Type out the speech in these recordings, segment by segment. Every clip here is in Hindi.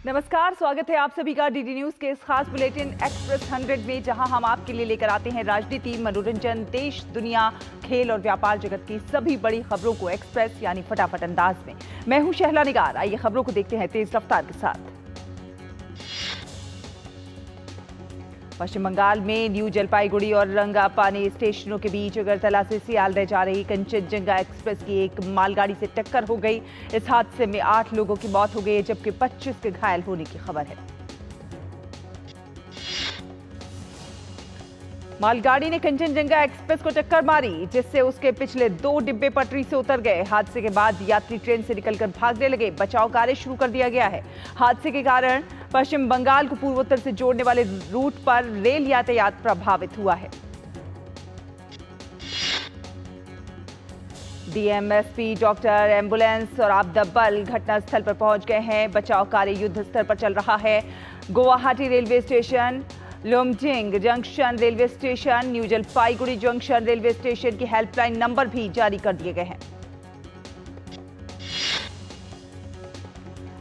नमस्कार, स्वागत है आप सभी का डीडी न्यूज के इस खास बुलेटिन एक्सप्रेस 100 में, जहां हम आपके लिए लेकर आते हैं राजनीति, मनोरंजन, देश, दुनिया, खेल और व्यापार जगत की सभी बड़ी खबरों को एक्सप्रेस यानी फटाफट अंदाज में। मैं हूं शहला निगार। आइए खबरों को देखते हैं तेज रफ्तार के साथ। पश्चिम बंगाल में न्यू जलपाईगुड़ी और रंगापानी स्टेशनों के बीच अगरतला से सियालदह जा रही कंचनजंगा एक्सप्रेस की एक मालगाड़ी से टक्कर हो गई। इस हादसे में 8 लोगों की मौत हो गई, जबकि 25 के घायल होने की खबर है। मालगाड़ी ने कंचनजंगा एक्सप्रेस को टक्कर मारी, जिससे उसके पिछले 2 डिब्बे पटरी से उतर गए। हादसे के बाद यात्री ट्रेन से निकलकर भागने लगे। बचाव कार्य शुरू कर दिया गया है। हादसे के कारण पश्चिम बंगाल को पूर्वोत्तर से जोड़ने वाले रूट पर रेल यातायात प्रभावित हुआ है। डीएमएसपी, डॉक्टर, एम्बुलेंस और आपदा बल घटनास्थल पर पहुंच गए हैं। बचाव कार्य युद्ध स्तर पर चल रहा है। Guwahati railway station, Lumding junction railway station, new Jalpaiguri junction railway station की हेल्पलाइन नंबर भी जारी कर दिए गए हैं।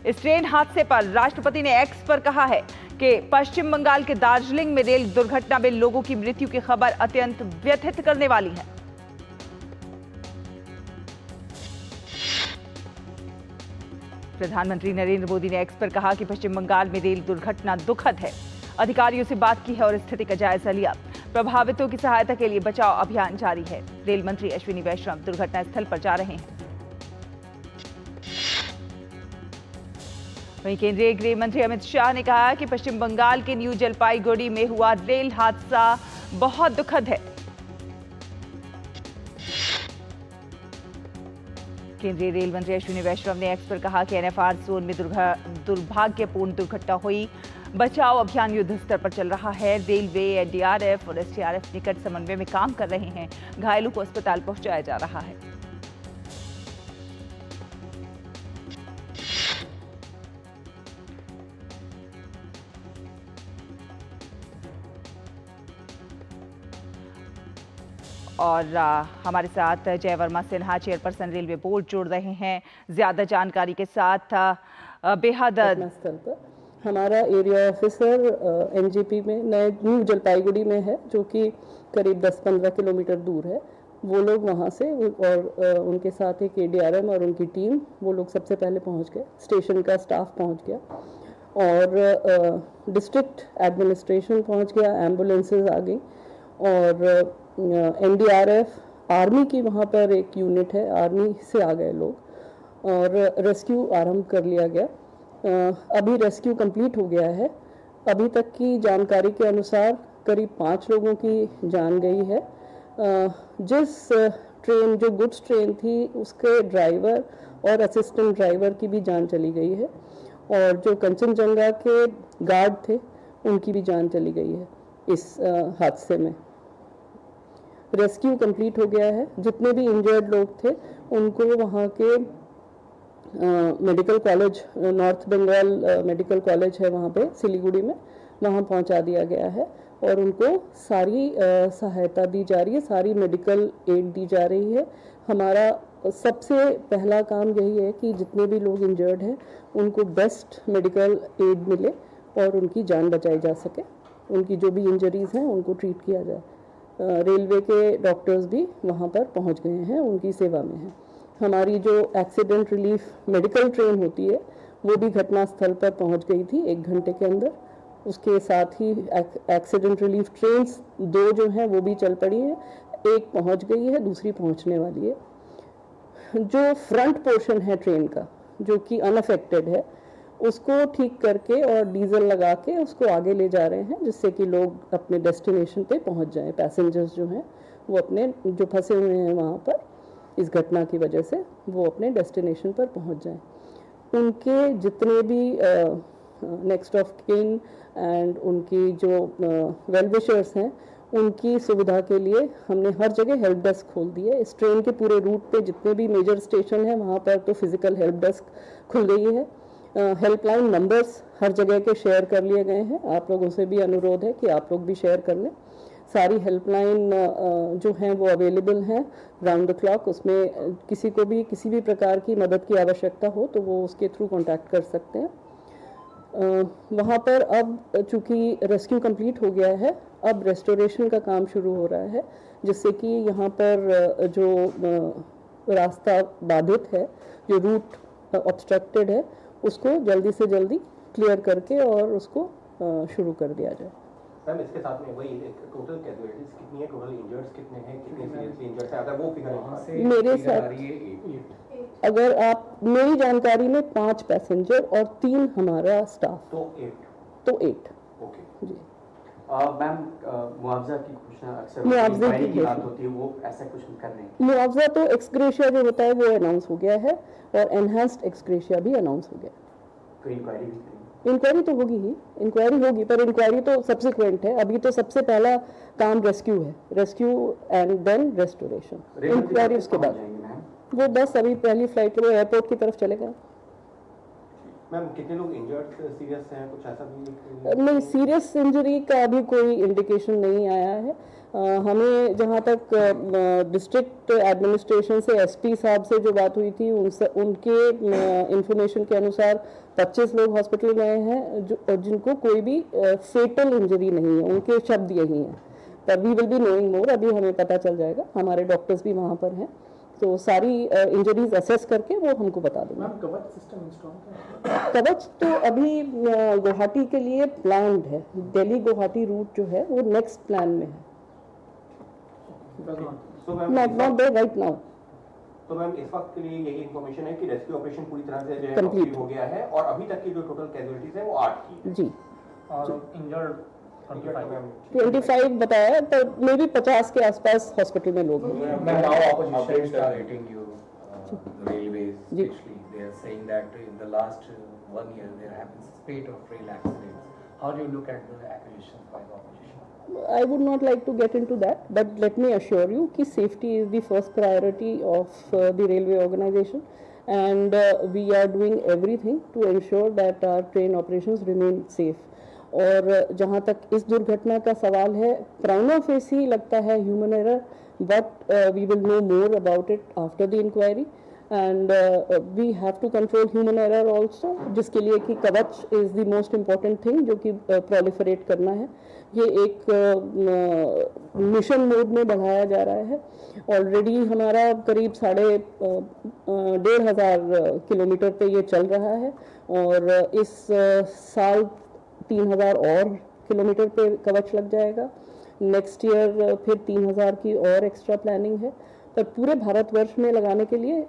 इस ट्रेन हादसे पर राष्ट्रपति ने एक्स पर कहा है कि पश्चिम बंगाल के दार्जिलिंग में रेल दुर्घटना में लोगों की मृत्यु की खबर अत्यंत व्यथित करने वाली है। प्रधानमंत्री नरेंद्र मोदी ने एक्स पर कहा कि पश्चिम बंगाल में रेल दुर्घटना दुखद है। अधिकारियों से बात की है और स्थिति का जायजा लिया। प्रभावितों की सहायता के लिए बचाव अभियान जारी है। रेल मंत्री अश्विनी वैष्णव दुर्घटना स्थल पर जा रहे हैं। वहीं केंद्रीय गृह मंत्री अमित शाह ने कहा कि पश्चिम बंगाल के न्यू जलपाईगुड़ी में हुआ रेल हादसा बहुत दुखद है। केंद्रीय रेल मंत्री अश्विनी वैष्णव ने एक्स पर कहा कि एनएफआर जोन में दुर्भाग्यपूर्ण दुर्घटना हुई। बचाव अभियान युद्ध स्तर पर चल रहा है। रेलवे, एनडीआरएफ और एसडीआरएफ निकट समन्वय में काम कर रहे हैं। घायलों को अस्पताल पहुंचाया जा रहा है। और हमारे साथ जय Verma Sinha, chairperson railway board, जुड़ रहे हैं ज्यादा जानकारी के साथ। बेहद स्थल पर हमारा एरिया ऑफिसर एनजीपी में न्यू जलपाईगुड़ी में है, जो कि करीब 10-15 किलोमीटर दूर है। वो लोग वहाँ से और उनके साथ एक एडीआरएम और उनकी टीम, वो लोग सबसे पहले पहुँच गए। स्टेशन का स्टाफ पहुँच गया और डिस्ट्रिक्ट एडमिनिस्ट्रेशन पहुँच गया। एम्बुलेंसेज आ गई और एनडीआरएफ, आर्मी की वहाँ पर एक यूनिट है, आर्मी से आ गए लोग और रेस्क्यू आरंभ कर लिया गया। अभी रेस्क्यू कंप्लीट हो गया है। अभी तक की जानकारी के अनुसार करीब 5 लोगों की जान गई है। जिस ट्रेन, जो गुड्स ट्रेन थी, उसके ड्राइवर और असिस्टेंट ड्राइवर की भी जान चली गई है और जो कंचनजंगा के गार्ड थे, उनकी भी जान चली गई है इस हादसे में। रेस्क्यू कंप्लीट हो गया है। जितने भी इंजर्ड लोग थे उनको वहाँ के medical college, north Bengal medical college है वहाँ पे सिलीगुड़ी में, वहाँ पहुँचा दिया गया है और उनको सारी सहायता दी जा रही है, सारी मेडिकल एड दी जा रही है। हमारा सबसे पहला काम यही है कि जितने भी लोग इंजर्ड हैं उनको बेस्ट मेडिकल एड मिले और उनकी जान बचाई जा सके। उनकी जो भी इंजरीज़ हैं उनको ट्रीट किया जाए। रेलवे के डॉक्टर्स भी वहाँ पर पहुँच गए हैं, उनकी सेवा में हैं। हमारी जो एक्सीडेंट रिलीफ मेडिकल ट्रेन होती है, वो भी घटनास्थल पर पहुँच गई थी 1 घंटे के अंदर। उसके साथ ही एक्सीडेंट रिलीफ ट्रेन्स 2 जो हैं वो भी चल पड़ी हैं। एक पहुँच गई है, दूसरी पहुँचने वाली है। जो फ्रंट पोर्शन है ट्रेन का, जो कि अनअफेक्टेड है, उसको ठीक करके और डीजल लगा के उसको आगे ले जा रहे हैं, जिससे कि लोग अपने डेस्टिनेशन पे पहुंच जाएं। पैसेंजर्स जो हैं वो अपने, जो फंसे हुए हैं वहाँ पर इस घटना की वजह से, वो अपने डेस्टिनेशन पर पहुंच जाएं। उनके जितने भी नेक्स्ट ऑफ किन एंड उनकी जो वेल विशर्स हैं, उनकी सुविधा के लिए हमने हर जगह हेल्प डेस्क खोल दी है। इस ट्रेन के पूरे रूट पे जितने भी मेजर स्टेशन हैं वहाँ पर तो फिजिकल हेल्प डेस्क खुल गई है। हेल्पलाइन नंबर्स हर जगह के शेयर कर लिए गए हैं। आप लोगों से भी अनुरोध है कि आप लोग भी शेयर कर लें। सारी हेल्पलाइन जो हैं वो अवेलेबल हैं राउंड द क्लॉक। उसमें किसी को भी किसी भी प्रकार की मदद की आवश्यकता हो तो वो उसके थ्रू कांटेक्ट कर सकते हैं। वहाँ पर अब चूँकि रेस्क्यू कंप्लीट हो गया है, अब रेस्टोरेशन का काम शुरू हो रहा है, जिससे कि यहाँ पर जो रास्ता बाधित है, जो रूट ऑब्स्ट्रक्टेड है, उसको जल्दी से जल्दी क्लियर करके और उसको शुरू कर दिया जाए। मैम इसके साथ में वही टोटल कैजुअलिटीज कितनी है, टोटल इंजर्ड्स कितने हैं, कितने सीरियसली इंजर्ड है, अगर वो फिगर मेरे साथ अगर आप मेरी जानकारी में 5 पैसेंजर और 3 हमारा स्टाफ, तो 8 ओके जी। मैम मुआवजा की घोषणा अक्सर मुआवजे की की बात होती है, वो ऐसा कुछ कर रहे हैं? मुआवजा तो एक्सग्रेशिया जो होता है वो अनाउंस हो गया है और एनहांस्ड एक्सग्रेशिया भी अनाउंस हो गया। कोई इंक्वायरी भी करेंगे? इंक्वायरी तो होगी ही, इंक्वायरी होगी, पर इंक्वायरी तो सब्सिक्वेंट है। अभी तो सबसे पहला काम रेस्क्यू है, rescue and then restoration, inquiry उसके बाद। वो बस अभी पहली फ्लाइट के लिए एयरपोर्ट की तरफ चले गए। मैम कितने लोग इंजर्ड सीरियस हैं, कुछ ऐसा भी? नहीं, सीरियस इंजरी का अभी कोई इंडिकेशन नहीं आया है। हमें जहाँ तक डिस्ट्रिक्ट एडमिनिस्ट्रेशन से एसपी साहब से जो बात हुई थी, उनके इंफॉर्मेशन के अनुसार 25 लोग हॉस्पिटल गए हैं और जिनको कोई भी फेटल इंजरी नहीं है, उनके शब्द यही हैं। पर we will be knowing more, अभी हमें पता चल जाएगा, हमारे डॉक्टर्स भी वहाँ पर हैं, तो सारी इंजरीज असेस करके वो हमको बता देंगे। मैम कवच सिस्टम इंस्टॉल है? कवच तो अभी गुवाहाटी के लिए प्लान्ड है, दिल्ली गुवाहाटी रूट जो है वो नेक्स्ट प्लान में है, नॉट देयर राइट नाउ। तो मैम इस वक्त के लिए यही इन्फॉर्मेशन है कि रेस्क्यू ऑपरेशन पूरी तरह से जो है Complete कंप्लीट हो गया है और अभी तक की जो टोटल कैजुअलिटीज है वो 8 की है। जी, और इंजर्ड 25 बताया, पर मे भी 50 के आसपास हॉस्पिटल में लोग हैं। Now opposition is targeting you, the railways especially. They are saying that in the last 1 year there have been spate of rail accidents. How do you look at the accusations by the opposition? I would not like to get into that, but let me assure you कि safety is the first priority of the railway organization, and we are doing everything to ensure that our train operations remain safe. और जहाँ तक इस दुर्घटना का सवाल है, प्राइमा फेसी लगता है human error, but we will know more about it after the inquiry, and we have to control human error also, जिसके लिए कि Kavach is the most important thing जो कि प्रोलिफरेट करना है। ये एक मिशन मोड में बढ़ाया जा रहा है। ऑलरेडी हमारा करीब 1,500 किलोमीटर पे ये चल रहा है और इस साल 3,000 और किलोमीटर पे कवच लग जाएगा। नेक्स्ट ईयर फिर 3,000 की और एक्स्ट्रा प्लानिंग है, पर पूरे भारतवर्ष में लगाने के लिए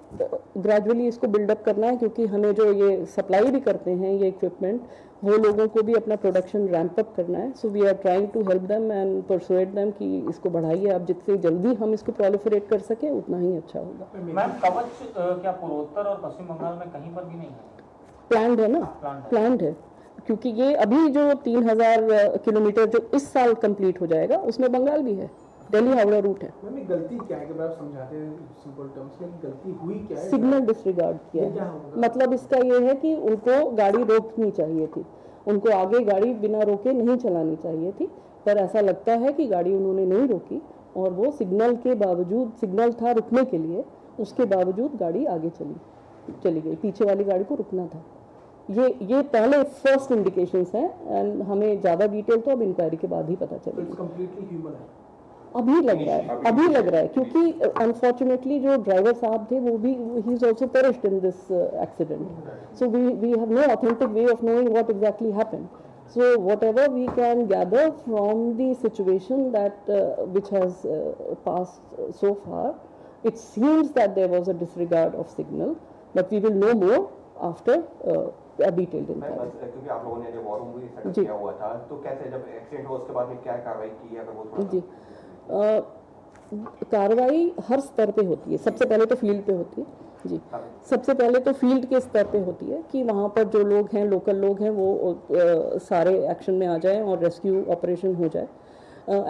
ग्रेजुअली इसको बिल्डअप करना है, क्योंकि हमें जो ये सप्लाई भी करते हैं ये इक्विपमेंट, वो लोगों को भी अपना प्रोडक्शन रैंप अप करना है। So we are trying to help them and persuade them कि इसको बढ़ाइए, आप जितनी जल्दी हम इसको प्रोलिफरेट कर सकें उतना ही अच्छा होगा। मैम कवच क्या पूर्वोत्तर और पश्चिम बंगाल में कहीं पर भी नहीं है? प्लान्ड है ना, प्लान्ड है, क्योंकि ये अभी जो 3,000 किलोमीटर जो इस साल कंप्लीट हो जाएगा उसमें बंगाल भी है, दिल्ली हावड़ा रूट है। मैम गलती क्या है कि आप समझाते हैं सिंपल टर्म्स में, गलती हुई क्या है? सिग्नल डिसरिगार्ड किया है। मतलब इसका ये है कि उनको गाड़ी रोकनी चाहिए थी, उनको आगे गाड़ी बिना रोके नहीं चलानी चाहिए थी, पर ऐसा लगता है कि गाड़ी उन्होंने नहीं रोकी और वो सिग्नल के बावजूद, सिग्नल था रुकने के लिए, उसके बावजूद गाड़ी आगे चली गई, पीछे वाली गाड़ी को रुकना था। ये पहले फर्स्ट इंडिकेशंस हैं एंड हमें ज़्यादा डिटेल तो अब इंक्वायरी के बाद ही पता चलेगी। कंप्लीटली ह्यूमन है अभी लग रहा है, क्योंकि अनफॉर्चुनेटली जो ड्राइवर साहब थे वो भी, he is also perished in this accident, so we have no authentic way of knowing what exactly happened. So whatever we can gather from the situation that which has passed so far, it seems that there was a disregard of signal, but we will know more after a detailed inquiry. क्योंकि आप लोगों ने जो वॉर रूम भी सेटअप किया हुआ था, तो कैसे जब एक्सीडेंट हुआ उसके बाद में क्या कार्रवाई की है, अगर वो थोड़ा जी, कार्रवाई हर स्तर पे होती है। सबसे पहले तो फील्ड पे होती है जी, सबसे पहले तो फील्ड के स्तर पे होती है कि वहाँ पर जो लोग हैं, लोकल लोग हैं, वो सारे एक्शन में आ जाएं और रेस्क्यू ऑपरेशन हो जाए।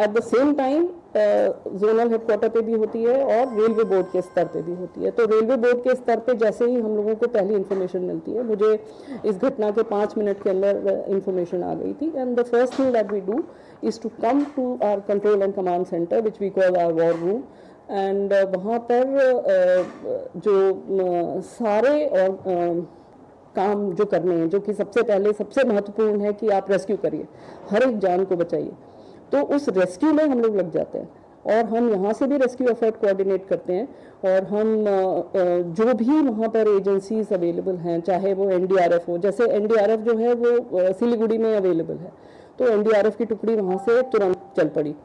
At the same time zonal headquarter पे भी होती है और रेलवे बोर्ड के स्तर पे भी होती है। तो रेलवे बोर्ड के स्तर पे जैसे ही हम लोगों को पहली इन्फॉर्मेशन मिलती है, मुझे इस घटना के 5 मिनट के अंदर इन्फॉर्मेशन आ गई थी, and the first thing that we do is to come to our control and command centre which we call our war room, एंड वहाँ पर जो सारे और काम जो करने हैं, जो कि सबसे पहले सबसे महत्वपूर्ण है कि आप रेस्क्यू करिए, हर एक जान को बचाइए, तो उस रेस्क्यू में हम लोग लग जाते हैं और हम यहाँ से भी रेस्क्यू एफर्ट कोऑर्डिनेट करते हैं। और हम जो भी वहाँ पर एजेंसीज अवेलेबल हैं, चाहे वो एनडीआरएफ हो, जैसे एनडीआरएफ जो है वो सिलीगुड़ी में अवेलेबल है, तो एनडीआरएफ की टुकड़ी वहाँ से तुरंत चल पड़ी।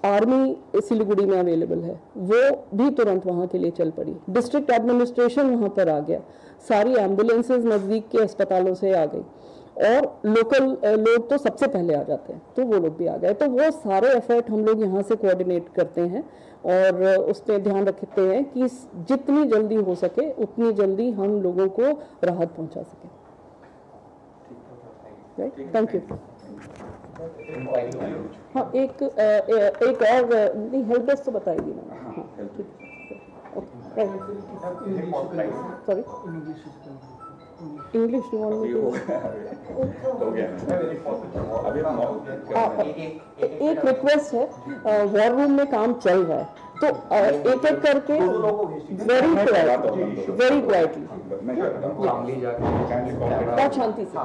आर्मी सिलीगुड़ी में अवेलेबल है, वो भी तुरंत वहाँ के लिए चल पड़ी। डिस्ट्रिक्ट एडमिनिस्ट्रेशन वहाँ पर आ गया, सारी एम्बुलेंसेज नज़दीक के अस्पतालों से आ गई और लोकल लोग तो सबसे पहले आ जाते हैं, तो वो लोग भी आ गए। तो वो सारे एफर्ट हम लोग यहाँ से कोऑर्डिनेट करते हैं और उस पर ध्यान रखते हैं कि जितनी जल्दी हो सके उतनी जल्दी हम लोगों को राहत पहुँचा सकें। Right, thank you. हाँ, एक और नहीं, हेल्प डेस्क तो बताएगी ना। हाँ, सॉरी, इंग्लिश एक रिक्वेस्ट है, वॉर रूम में काम चल रहा है, तो एक एक करके वेरी क्वाइटली, बहुत शांति से,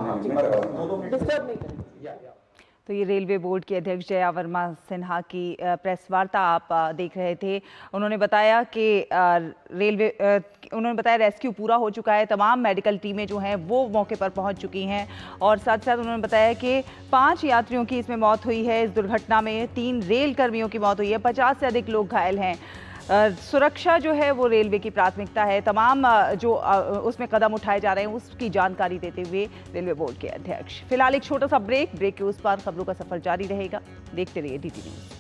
डिस्टर्ब नहीं करेंगे। तो ये रेलवे बोर्ड के अध्यक्ष जया वर्मा सिन्हा की प्रेस वार्ता आप देख रहे थे। उन्होंने बताया कि उन्होंने बताया रेस्क्यू पूरा हो चुका है, तमाम मेडिकल टीमें जो हैं वो मौके पर पहुंच चुकी हैं और साथ साथ उन्होंने बताया कि 5 यात्रियों की इसमें मौत हुई है। इस दुर्घटना में 3 रेल कर्मियों की मौत हुई है, 50 से अधिक लोग घायल हैं। सुरक्षा जो है वो रेलवे की प्राथमिकता है, तमाम जो उसमें कदम उठाए जा रहे हैं उसकी जानकारी देते हुए रेलवे बोर्ड के अध्यक्ष। फिलहाल एक छोटा सा ब्रेक के उस पार खबरों का सफर जारी रहेगा, देखते रहिए DT न्यूज़।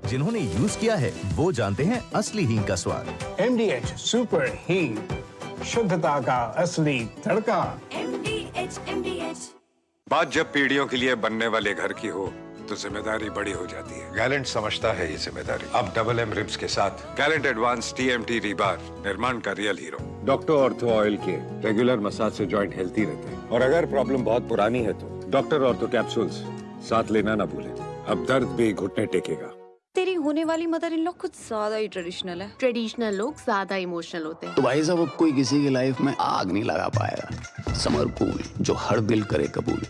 जिन्होंने यूज किया है वो जानते हैं असली हींग का स्वाद। MDH सुपर हींग, शुद्धता का असली तड़का। MDH। बात जब पीढ़ियों के लिए बनने वाले घर की हो तो जिम्मेदारी बड़ी हो जाती है। गैलेंट समझता है ये जिम्मेदारी। अब डबल M रिब्स के साथ गैलेंट एडवांस TMT रीबार, निर्माण का real hero. Doctor ortho oil के रेगुलर मसाज से जॉइंट हेल्थी रहते हैं और अगर प्रॉब्लम बहुत पुरानी है तो डॉक्टर ऑर्थो कैप्सूल्स साथ लेना ना भूलें। अब दर्द भी घुटने टेकेगा। तेरी होने वाली मदर इन लोग कुछ ज्यादा ही ट्रेडिशनल है। ट्रेडिशनल लोग ज्यादा इमोशनल होते हैं। तो भाई साहब, अब कोई किसी की लाइफ में आग नहीं लगा पाएगा। समर कूल, जो हर दिल करे कबूल।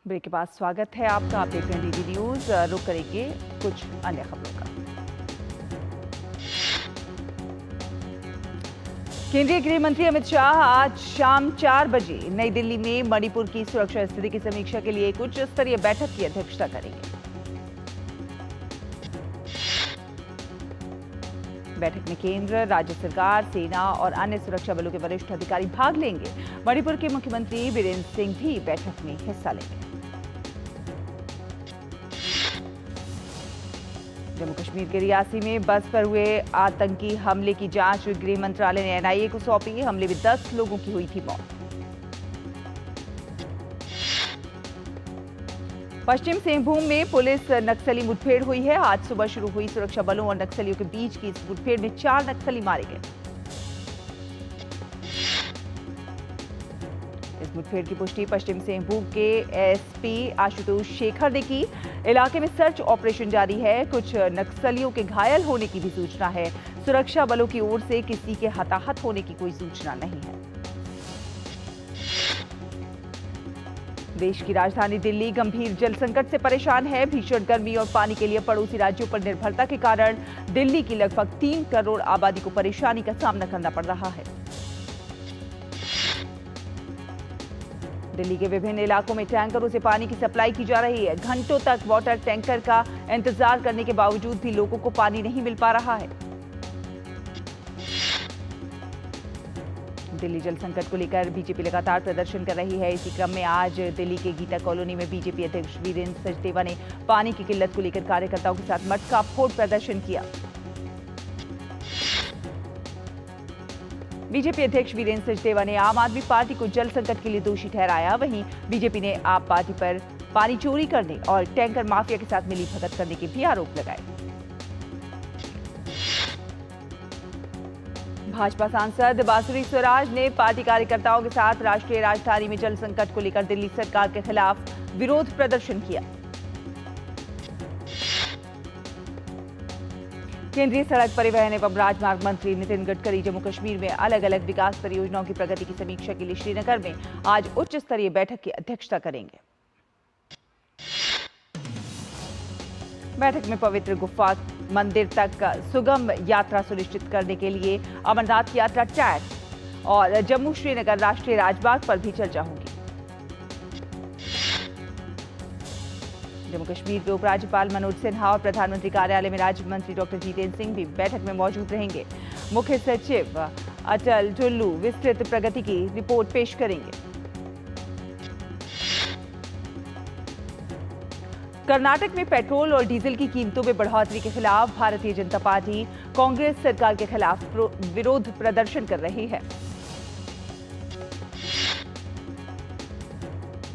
ब्रेक के बाद स्वागत है आपका, आप देख रहे हैं DT न्यूज़। रुक करेंगे कुछ अन्य खबरों का। केंद्रीय गृह मंत्री अमित शाह आज शाम 4 बजे नई दिल्ली में मणिपुर की सुरक्षा स्थिति की समीक्षा के लिए एक उच्च स्तरीय बैठक की अध्यक्षता करेंगे। बैठक में केंद्र, राज्य सरकार, सेना और अन्य सुरक्षा बलों के वरिष्ठ अधिकारी भाग लेंगे। मणिपुर के मुख्यमंत्री बीरेंद्र सिंह भी बैठक में हिस्सा लेंगे। जम्मू कश्मीर के रियासी में बस पर हुए आतंकी हमले की जांच गृह मंत्रालय ने NIA को सौंपी। हमले में 10 लोगों की हुई थी मौत। पश्चिम सिंहभूम में पुलिस नक्सली मुठभेड़ हुई है। आज सुबह शुरू हुई सुरक्षा बलों और नक्सलियों के बीच की इस मुठभेड़ में 4 नक्सली मारे गए। इस मुठभेड़ की पुष्टि पश्चिम सिंहभूम के SP आशुतोष शेखर ने की। इलाके में सर्च ऑपरेशन जारी है। कुछ नक्सलियों के घायल होने की भी सूचना है। सुरक्षा बलों की ओर से किसी के हताहत होने की कोई सूचना नहीं है। देश की राजधानी दिल्ली गंभीर जल संकट से परेशान है। भीषण गर्मी और पानी के लिए पड़ोसी राज्यों पर निर्भरता के कारण दिल्ली की लगभग 3 करोड़ आबादी को परेशानी का सामना करना पड़ रहा है। दिल्ली के विभिन्न इलाकों में टैंकरों से पानी की सप्लाई की जा रही है। घंटों तक वाटर टैंकर का इंतजार करने के बावजूद भी लोगों को पानी नहीं मिल पा रहा है। दिल्ली जल संकट को लेकर बीजेपी लगातार प्रदर्शन कर रही है। इसी क्रम में आज दिल्ली के गीता कॉलोनी में बीजेपी अध्यक्ष वीरेंद्र सचदेवा ने पानी की किल्लत को लेकर कार्यकर्ताओं के साथ मटका फोड़ प्रदर्शन किया। बीजेपी अध्यक्ष वीरेंद्र सचदेवा ने आम आदमी पार्टी को जल संकट के लिए दोषी ठहराया। वहीं बीजेपी ने आप पार्टी पर पानी चोरी करने और टैंकर माफिया के साथ मिली भगत करने के भी आरोप लगाए। भाजपा सांसद बांसुरी स्वराज ने पार्टी कार्यकर्ताओं के साथ राष्ट्रीय राजधानी में जल संकट को लेकर दिल्ली सरकार के खिलाफ विरोध प्रदर्शन किया। केंद्रीय सड़क परिवहन एवं राजमार्ग मंत्री नितिन गडकरी जम्मू कश्मीर में अलग अलग विकास परियोजनाओं की प्रगति की समीक्षा के लिए श्रीनगर में आज उच्च स्तरीय बैठक की अध्यक्षता करेंगे। बैठक में पवित्र गुफा मंदिर तक सुगम यात्रा सुनिश्चित करने के लिए अमरनाथ यात्रा ट्रैक और जम्मू श्रीनगर राष्ट्रीय राजमार्ग पर भी चर्चा होगी। जम्मू कश्मीर के उपराज्यपाल मनोज सिन्हा और प्रधानमंत्री कार्यालय में राज्य मंत्री डॉक्टर जितेंद्र सिंह भी बैठक में मौजूद रहेंगे। मुख्य सचिव अटल टुल्लू विस्तृत प्रगति की रिपोर्ट पेश करेंगे। कर्नाटक में पेट्रोल और डीजल की कीमतों में बढ़ोतरी के खिलाफ भारतीय जनता पार्टी कांग्रेस सरकार के खिलाफ विरोध प्रदर्शन कर रही है।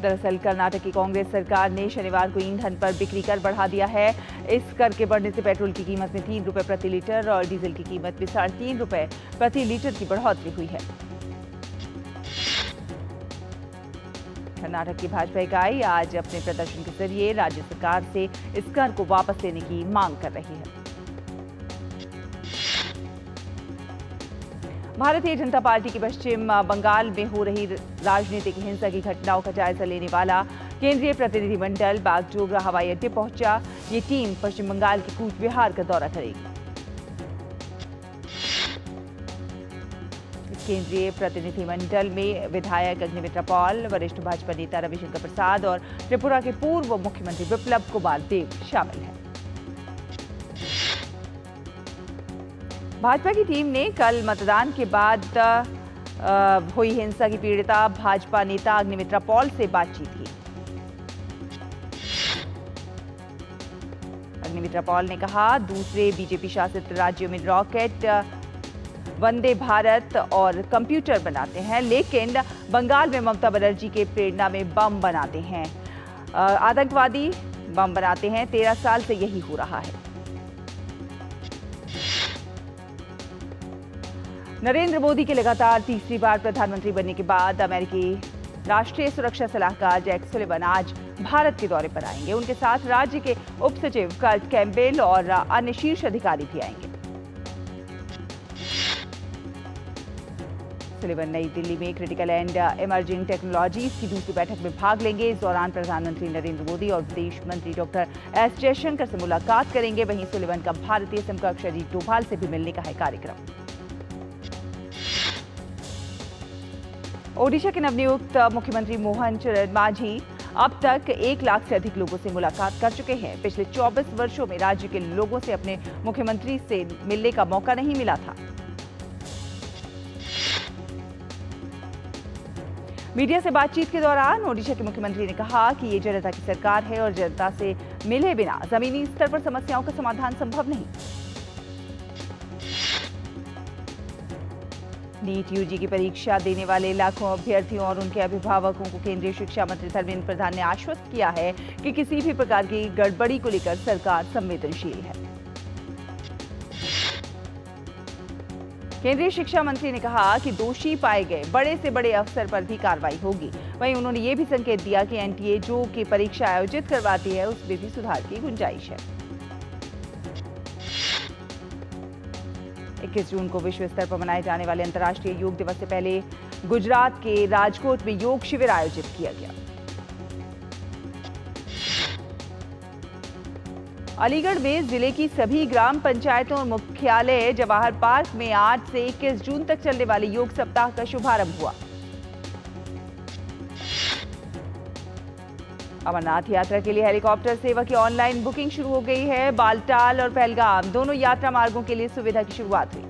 दरअसल कर्नाटक की कांग्रेस सरकार ने शनिवार को ईंधन पर बिक्री कर बढ़ा दिया है। इस कर के बढ़ने से पेट्रोल की कीमत में 3 रुपए प्रति लीटर और डीजल की कीमत में 3.5 रुपए प्रति लीटर की बढ़ोतरी हुई है। कर्नाटक की भाजपा इकाई आज अपने प्रदर्शन के जरिए राज्य सरकार से इस कर को वापस लेने की मांग कर रही है। भारतीय जनता पार्टी की पश्चिम बंगाल में हो रही राजनीतिक हिंसा की घटनाओं का जायजा लेने वाला केंद्रीय प्रतिनिधिमंडल बागडोगरा हवाई अड्डे पहुंचा। ये टीम पश्चिम बंगाल के कूच बिहार का दौरा करेगी। इस केंद्रीय प्रतिनिधिमंडल में विधायक अग्निमित्रा पॉल, वरिष्ठ भाजपा नेता रविशंकर प्रसाद और त्रिपुरा के पूर्व मुख्यमंत्री बिप्लब कुमार देव शामिल हैं। भाजपा की टीम ने कल मतदान के बाद हुई हिंसा की पीड़िता भाजपा नेता अग्निमित्रा पॉल से बातचीत की। अग्निमित्रा पॉल ने कहा, दूसरे बीजेपी शासित राज्यों में रॉकेट, वंदे भारत और कंप्यूटर बनाते हैं, लेकिन बंगाल में ममता बनर्जी के प्रेरणा में बम बनाते हैं, आतंकवादी बम बनाते हैं। 13 साल से यही हो रहा है। नरेंद्र मोदी के लगातार तीसरी बार प्रधानमंत्री बनने के बाद अमेरिकी राष्ट्रीय सुरक्षा सलाहकार जैक सुलिवन आज भारत के दौरे पर आएंगे। उनके साथ राज्य के उप सचिव कर्ट कैम्पबेल और अन्य शीर्ष अधिकारी भी आएंगे। सुलिवन नई दिल्ली में क्रिटिकल एंड इमर्जिंग टेक्नोलॉजीज की दूसरी बैठक में भाग लेंगे। इस दौरान प्रधानमंत्री नरेंद्र मोदी और विदेश मंत्री डॉक्टर एस जयशंकर से मुलाकात करेंगे। वहीं सुलिवन का भारतीय समकक्ष अजीत डोभाल से भी मिलने का है कार्यक्रम। ओडिशा के नवनियुक्त मुख्यमंत्री मोहन चरण मांझी अब तक 1 लाख से अधिक लोगों से मुलाकात कर चुके हैं। पिछले 24 वर्षों में राज्य के लोगों से अपने मुख्यमंत्री से मिलने का मौका नहीं मिला था। मीडिया से बातचीत के दौरान ओडिशा के मुख्यमंत्री ने कहा कि ये जनता की सरकार है और जनता से मिले बिना जमीनी स्तर पर समस्याओं का समाधान संभव नहीं। नीट यूजी की परीक्षा देने वाले लाखों अभ्यर्थियों और उनके अभिभावकों को केंद्रीय शिक्षा मंत्री धर्मेंद्र प्रधान ने आश्वस्त किया है कि किसी भी प्रकार की गड़बड़ी को लेकर सरकार संवेदनशील है। केंद्रीय शिक्षा मंत्री ने कहा कि दोषी पाए गए बड़े से बड़े अफसर पर भी कार्रवाई होगी। वहीं उन्होंने ये भी संकेत दिया कि एनटीए जो कि परीक्षा आयोजित करवाती है उसमें भी सुधार की गुंजाइश है। 21 जून को विश्व स्तर पर मनाए जाने वाले अंतर्राष्ट्रीय योग दिवस से पहले गुजरात के राजकोट में योग शिविर आयोजित किया गया। अलीगढ़ में जिले की सभी ग्राम पंचायतों और मुख्यालय जवाहर पार्क में 8 से 21 जून तक चलने वाले योग सप्ताह का शुभारंभ हुआ। अमरनाथ यात्रा के लिए हेलीकॉप्टर सेवा की ऑनलाइन बुकिंग शुरू हो गई है। बालटाल और पहलगाम दोनों यात्रा मार्गों के लिए सुविधा की शुरुआत हुई।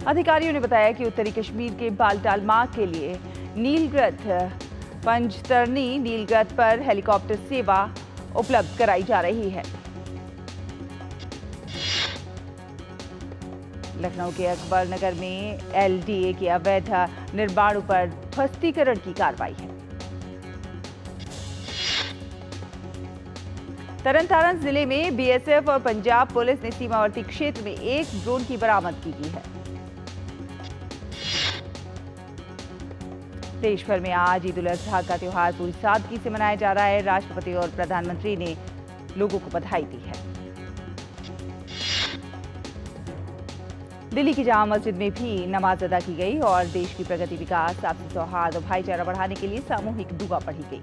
अधिकारियों ने बताया कि उत्तरी कश्मीर के बालटाल मार्ग के लिए नीलगढ़ पंजतरनी नीलगढ़ पर हेलीकॉप्टर सेवा उपलब्ध कराई जा रही है। लखनऊ के अकबर नगर में एलडीए के अवैध निर्माणों पर ध्वस्तीकरण की कार्रवाई है। तरन जिले में बीएसएफ और पंजाब पुलिस ने सीमावर्ती क्षेत्र में एक ड्रोन की बरामदगी की है। देश भर में आज ईद उल अजहा का त्योहार पूरी सादगी से मनाया जा रहा है। राष्ट्रपति और प्रधानमंत्री ने लोगों को बधाई दी है। दिल्ली की जामा मस्जिद में भी नमाज अदा की गई और देश की प्रगति, विकास, आपसी सौहार्द और भाईचारा बढ़ाने के लिए सामूहिक दुआ पढ़ी गई।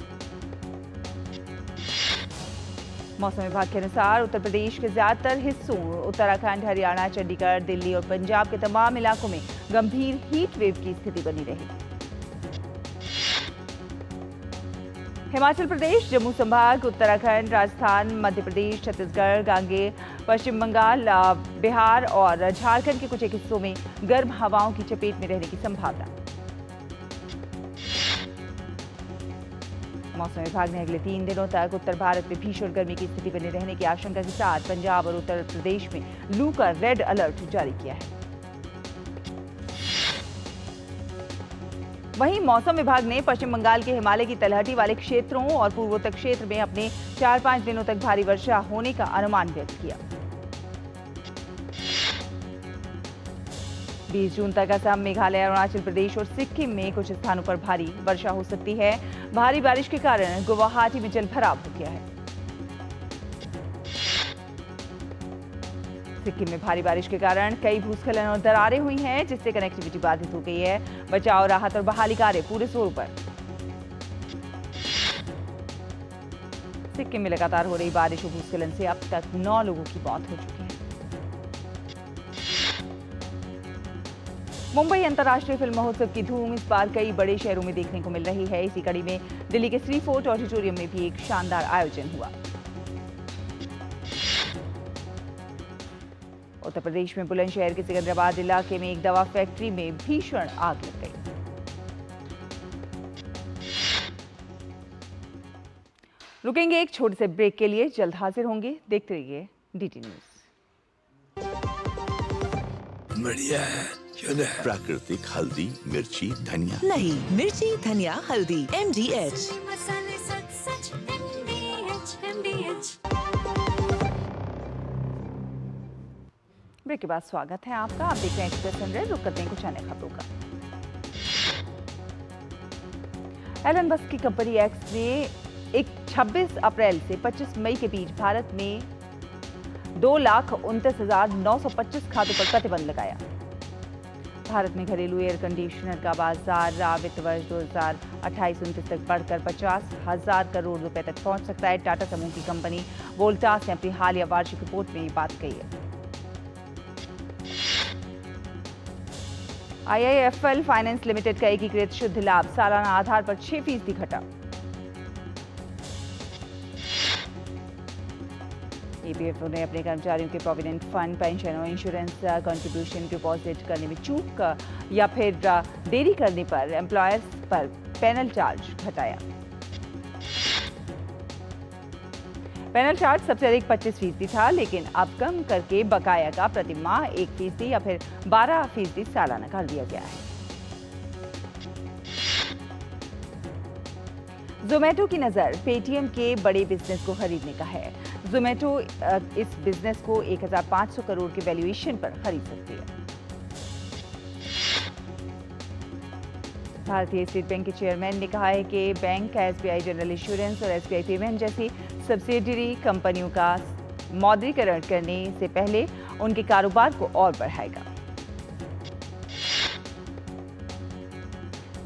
मौसम विभाग के अनुसार उत्तर प्रदेश के ज्यादातर हिस्सों, उत्तराखंड, हरियाणा, चंडीगढ़, दिल्ली और पंजाब के तमाम इलाकों में गंभीर हीट वेव की स्थिति बनी रही। हिमाचल प्रदेश, जम्मू संभाग, उत्तराखंड, राजस्थान, मध्य प्रदेश, छत्तीसगढ़, गांगेय, पश्चिम बंगाल, बिहार और झारखंड के कुछ एक हिस्सों में गर्म हवाओं की चपेट में रहने की संभावना। मौसम विभाग ने अगले 3 दिनों तक उत्तर भारत में भीषण गर्मी की स्थिति बने रहने की आशंका के साथ पंजाब और उत्तर प्रदेश में लू का रेड अलर्ट जारी किया है। वहीं मौसम विभाग ने पश्चिम बंगाल के हिमालय की तलहटी वाले क्षेत्रों और पूर्वोत्तर क्षेत्र में अपने 4-5 दिनों तक भारी वर्षा होने का अनुमान व्यक्त किया। 20 जून तक असम, मेघालय, अरुणाचल प्रदेश और सिक्किम में कुछ स्थानों पर भारी वर्षा हो सकती है। भारी बारिश के कारण गुवाहाटी में जलभराव हो गया है। सिक्किम में भारी बारिश के कारण कई भूस्खलन और दरारें हुई हैं, जिससे कनेक्टिविटी बाधित हो गई है। बचाव, राहत और बहाली कार्य पूरे जोरों पर। सिक्किम में लगातार हो रही बारिश और भूस्खलन से अब तक 9 लोगों की मौत हो चुकी है। मुंबई अंतर्राष्ट्रीय फिल्म महोत्सव की धूम इस बार कई बड़े शहरों में देखने को मिल रही है। इसी कड़ी में दिल्ली के श्री फोर्ट ऑडिटोरियम में भी एक शानदार आयोजन हुआ। उत्तर प्रदेश में बुलंदशहर के सिकंदराबाद इलाके में एक दवा फैक्ट्री में भीषण आग लग गई। रुकेंगे एक छोटे से ब्रेक के लिए, जल्द हाजिर होंगे। देखते रहिए डीटी न्यूज। बढ़िया है, प्राकृतिक हल्दी, मिर्ची, धनिया नहीं, मिर्ची, धनिया, हल्दी, MDH। ब्रेक के बाद स्वागत है आपका। आप देख रहे हैं एक्सप्रेस 100। रुक करते हैं कुछ अन्य खबरों का। एलन मस्क की कंपनी एक्स ने 26 अप्रैल से 25 मई के बीच भारत में 2,29,925 खातों पर प्रतिबंध लगाया। भारत में घरेलू एयर कंडीशनर का बाजार वित्त वर्ष 2028-29 तक बढ़कर 50,000 करोड़ रुपए तक पहुंच सकता है। टाटा समूह की कंपनी वोल्टास ने अपनी हालिया वार्षिक रिपोर्ट में ये बात कही है। IIFL फाइनेंस लिमिटेड का एकीकृत शुद्ध लाभ सालाना आधार पर 6% घटा। EPFO ने अपने कर्मचारियों के प्रोविडेंट फंड, पेंशन और इंश्योरेंस कंट्रीब्यूशन डिपॉजिट करने में चूक या फिर देरी करने पर एम्प्लॉयर्स पर पेनल चार्ज घटाया। पेनल चार्ज सबसे अधिक 25% था, लेकिन अब कम करके बकाया का प्रति माह 1% या फिर 12% सालाना कर दिया गया है। जोमेटो की नजर पेटीएम के बड़े बिजनेस को खरीदने का है। जोमेटो इस बिजनेस को 1,500 करोड़ के वैल्यूएशन पर खरीद सकती है। भारतीय स्टेट बैंक के चेयरमैन ने कहा है कि बैंक SBI जनरल इंश्योरेंस और SBI पेमेंट जैसी सब्सिडियरी कंपनियों का मौद्रीकरण करने से पहले उनके कारोबार को और बढ़ाएगा।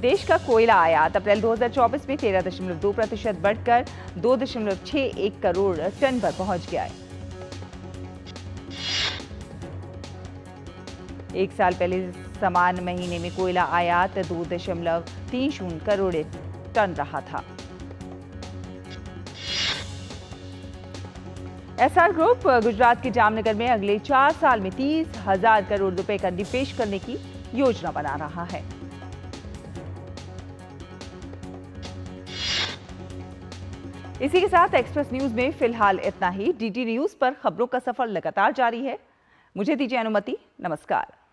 देश का कोयला आयात अप्रैल 2024 में 13.2% बढ़कर 2.61 करोड़ टन पर पहुंच गया है। एक साल पहले समान महीने में कोयला आयात 2.30 करोड़ टन रहा था। SR ग्रुप गुजरात के जामनगर में अगले 4 साल में 30,000 करोड़ रुपए का निवेश करने की योजना बना रहा है। इसी के साथ एक्सप्रेस न्यूज में फिलहाल इतना ही। डीटी न्यूज पर खबरों का सफर लगातार जारी है। मुझे दीजिए अनुमति। नमस्कार।